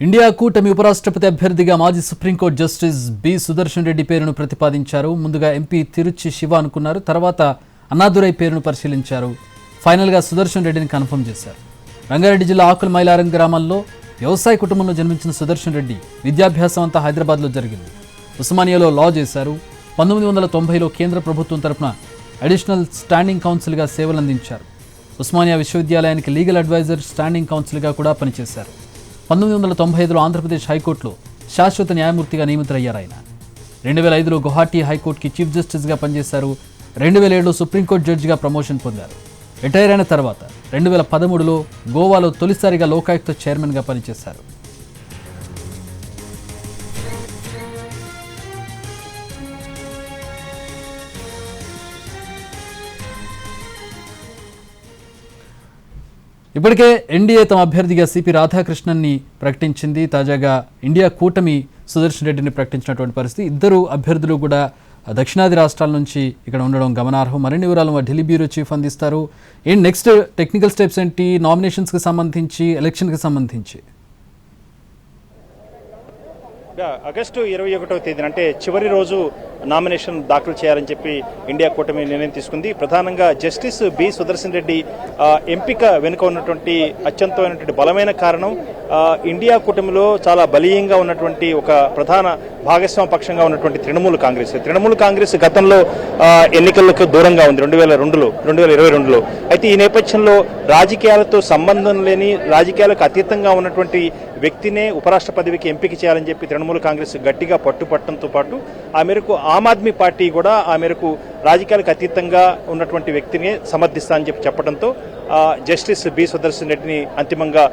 India కూటమి ఉపరాష్ట్రపతి అభ్యర్థిగా మాజీ supreme court justice B Sudarshan Reddy పేరును ప్రతిపాదించారు. ముందుగా ఎంపీ తిరుచి శివ అనుకున్నారు. తర్వాత అన్నాదురై పేరును పరిశీలించారు. ఫైనల్గా సుదర్శన్ రెడ్డిని కన్ఫర్మ్ చేశారు. రంగారెడ్డి జిల్లా ఆకుల మైలారం గ్రామంలో వ్యవసాయ కుటుంబంలో జన్మించిన సుదర్శన్ రెడ్డి విద్యాభ్యాసం అంతా హైదరాబాద్లో జరిగింది. ఉస్మానియాలో లా చేశారు. 1990లో కేంద్ర ప్రభుత్వం తరపున అడిషనల్ స్టాండింగ్ కౌన్సిల్గా సేవలందించారు. ఉస్మానియా విశ్వవిద్యాలయానికి లీగల్ అడ్వైజర్ స్టాండింగ్ కౌన్సిల్గా కూడా పనిచేశారు. 1995లో ఆంధ్రప్రదేశ్ హైకోర్టులో శాశ్వత న్యాయమూర్తిగా నియమితులయ్యారు. ఆయన 2005లో గువాహటి హైకోర్టుకి చీఫ్ జస్టిస్గా పనిచేశారు. 2007లో సుప్రీంకోర్టు జడ్జిగా ప్రమోషన్ పొందారు. రిటైర్ అయిన తర్వాత 2013లో గోవాలో తొలిసారిగా లోకాయుక్త చైర్మన్గా పనిచేశారు. ఇప్పటికే ఎన్డీఏ తమ అభ్యర్థిగా సిపి రాధాకృష్ణన్ని ప్రకటించింది. తాజాగా ఇండియా కూటమి సుదర్శన్ రెడ్డిని ప్రకటించినటువంటి పరిస్థితి. ఇద్దరు అభ్యర్థులు కూడా దక్షిణాది రాష్ట్రాల నుంచి ఇక్కడ ఉండడం గమనార్హం. మరిన్ని వివరాలు మా ఢిల్లీ బ్యూరో చీఫ్ అందిస్తారు. ఏంటి నెక్స్ట్ టెక్నికల్ స్టెప్స్ ఏంటి, నామినేషన్స్కి సంబంధించి, ఎలక్షన్కి సంబంధించి? ఆగస్టు 21వ తేదీన అంటే చివరి రోజు నామినేషన్ దాఖలు చేయాలని చెప్పి ఇండియా కూటమి నిర్ణయం తీసుకుంది. ప్రధానంగా జస్టిస్ బి సుదర్శన్ రెడ్డి ఎంపిక వెనుక ఉన్నటువంటి అత్యంతమైనటువంటి బలమైన కారణం ఇండియా కూటమిలో చాలా బలీయంగా ఉన్నటువంటి ఒక ప్రధాన భాగస్వామ్య పక్షంగా ఉన్నటువంటి తృణమూల్ కాంగ్రెస్ గతంలో ఎన్నికలకు దూరంగా ఉంది 2022లో. అయితే ఈ నేపథ్యంలో రాజకీయాలతో సంబంధం లేని, రాజకీయాలకు అతీతంగా ఉన్నటువంటి వ్యక్తినే ఉపరాష్ట్ర పదవికి ఎంపిక చేయాలని చెప్పి తృణమూల్ కాంగ్రెస్ గట్టిగా పట్టుపట్టడంతో పాటు ఆ మేరకు ఆమ్ ఆద్మీ పార్టీ కూడా ఆ మేరకు రాజకీయాలకు అతీతంగా ఉన్నటువంటి వ్యక్తిని సమర్థిస్తా అని చెప్పడంతో జస్టిస్ బి సుదర్శన్ రెడ్డిని అంతిమంగా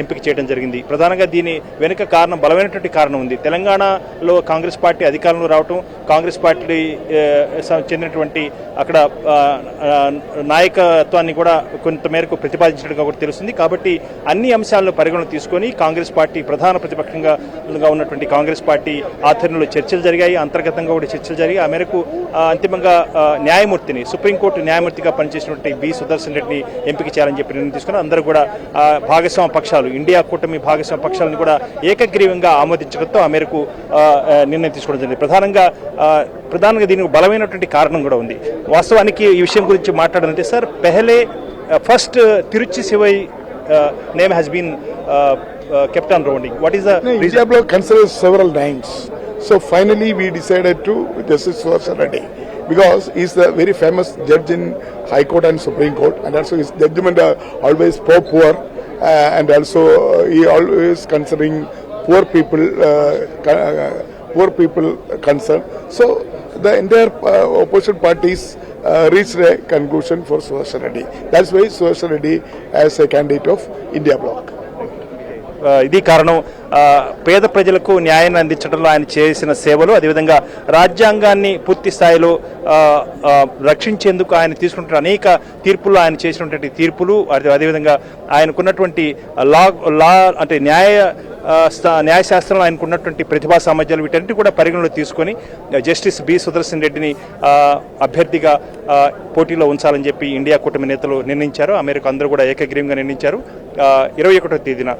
ఎంపిక చేయడం జరిగింది. ప్రధానంగా దీని వెనుక కారణం, బలమైనటువంటి కారణం ఉంది. తెలంగాణలో కాంగ్రెస్ పార్టీ అధికారంలో రావటం, కాంగ్రెస్ పార్టీ చెందినటువంటి అక్కడ నాయకత్వాన్ని కూడా కొంతమేరకు ప్రతిపాదించినట్టుగా కూడా తెలుస్తుంది. కాబట్టి అన్ని అంశాలను పరిగణన తీసుకొని కాంగ్రెస్ పార్టీ ప్రధాన ప్రతిపక్షంగా ఉన్నటువంటి కాంగ్రెస్ పార్టీ ఆధ్వర్యంలో చర్చలు జరిగాయి. అంతర్గతంగా కూడా చర్చలు జరిగాయి. ఆ మేరకు అంతిమంగా న్యాయమూర్తిని, సుప్రీంకోర్టు న్యాయమూర్తిగా పనిచేసినటువంటి బి సుదర్శన్ రెడ్డిని ఎంపిక చేయాలని చెప్పి నిర్ణయం తీసుకున్నారు. అందరూ కూడా భాగస్వామ్య పక్షాలు, ఇండియా కూటమి భాగస్వామ్య పక్షాలను కూడా ఏకగ్రీవంగా ఆమోదించడంతో ఆ మేరకు నిర్ణయం తీసుకోవడం జరిగింది. ప్రధానంగా దీనికి బలమైనటువంటి కారణం కూడా ఉంది. వాస్తవానికి ఈ విషయం గురించి మాట్లాడాలంటే sir, first Tiruchi Siva name has been kept on rounding. What is the India bloc considers several names. So finally we decided to Justice Sudarshan Reddy because he is a very famous judge in High Court and Supreme Court, and also his judgment are always pro-poor, and also he always considering poor people concerned. So the entire opposition parties reached a conclusion for Sudarshan Reddy. That's why Sudarshan Reddy as a candidate of India bloc. ఇది కారణం. పేద ప్రజలకు న్యాయాన్ని అందించడంలో ఆయన చేసిన సేవలు, అదేవిధంగా రాజ్యాంగాన్ని పూర్తి స్థాయిలో రక్షించేందుకు ఆయన తీసుకుంటున్న అనేక తీర్పుల్లో ఆయన చేసినటువంటి తీర్పులు, అదేవిధంగా ఆయనకున్నటువంటి లా అంటే న్యాయశాస్త్రంలో ఆయనకున్నటువంటి ప్రతిభా సామర్థ్యాలు, వీటన్నిటి కూడా పరిగణలో తీసుకొని జస్టిస్ బి సుదర్శన్ రెడ్డిని అభ్యర్థిగా పోటీలో ఉంచాలని చెప్పి ఇండియా కూటమి నేతలు నిర్ణయించారు. ఆ మేరకు అందరూ కూడా ఏకగ్రీవంగా నిర్ణయించారు. 21వ తేదీన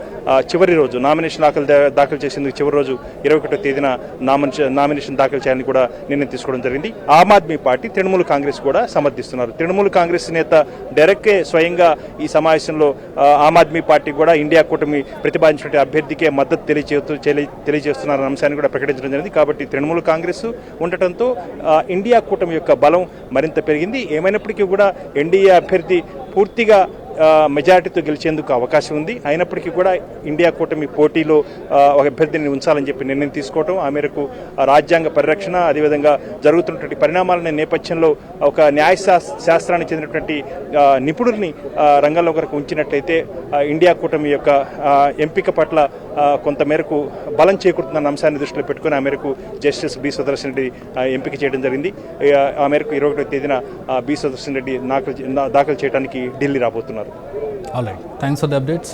చివరి రోజు నామినేషన్ దాఖలు చేసేందుకు చివరి రోజు 21వ తేదీన నామినేషన్ దాఖలు చేయాలని కూడా నిర్ణయం తీసుకోవడం జరిగింది. ఆమ్ ఆద్మీ పార్టీ, తృణమూల్ కాంగ్రెస్ కూడా సమర్థిస్తున్నారు. తృణమూల్ కాంగ్రెస్ నేత డైరెక్ట్గా స్వయంగా ఈ సమావేశంలో ఆమ్ ఆద్మీ పార్టీ కూడా ఇండియా కూటమి ప్రతిపాదించినటువంటి అభ్యర్థికే మద్దతు తెలియజేస్తున్నారన్న అంశాన్ని కూడా ప్రకటించడం జరిగింది. కాబట్టి తృణమూల్ కాంగ్రెస్ ఉండటంతో ఇండియా కూటమి యొక్క బలం మరింత పెరిగింది. ఏమైనప్పటికీ కూడా ఎన్డీఏ అభ్యర్థి పూర్తిగా మెజారిటీతో గెలిచేందుకు అవకాశం ఉంది. అయినప్పటికీ కూడా ఇండియా కూటమి పోటీలో ఒక అభ్యర్థిని ఉంచాలని చెప్పి నిర్ణయం తీసుకోవడం, ఆ మేరకు రాజ్యాంగ పరిరక్షణ, అదేవిధంగా జరుగుతున్నటువంటి పరిణామాల నేపథ్యంలో ఒక న్యాయశాస్త్రానికి చెందినటువంటి నిపుణుడిని రంగంలో వరకు ఉంచినట్లయితే ఇండియా కూటమి యొక్క ఎంపిక పట్ల కొంతమేరకు బలం చేకూరుతున్న అంశాన్ని దృష్టిలో పెట్టుకుని ఆ మేరకు జస్టిస్ బి సుదర్శన్ రెడ్డి ఎంపిక చేయడం జరిగింది. ఆ మేరకు 21వ తేదీన బి సుదర్శన్ రెడ్డి దాఖలు చేయడానికి ఢిల్లీ రాబోతున్నారు. All right. Thanks for the updates.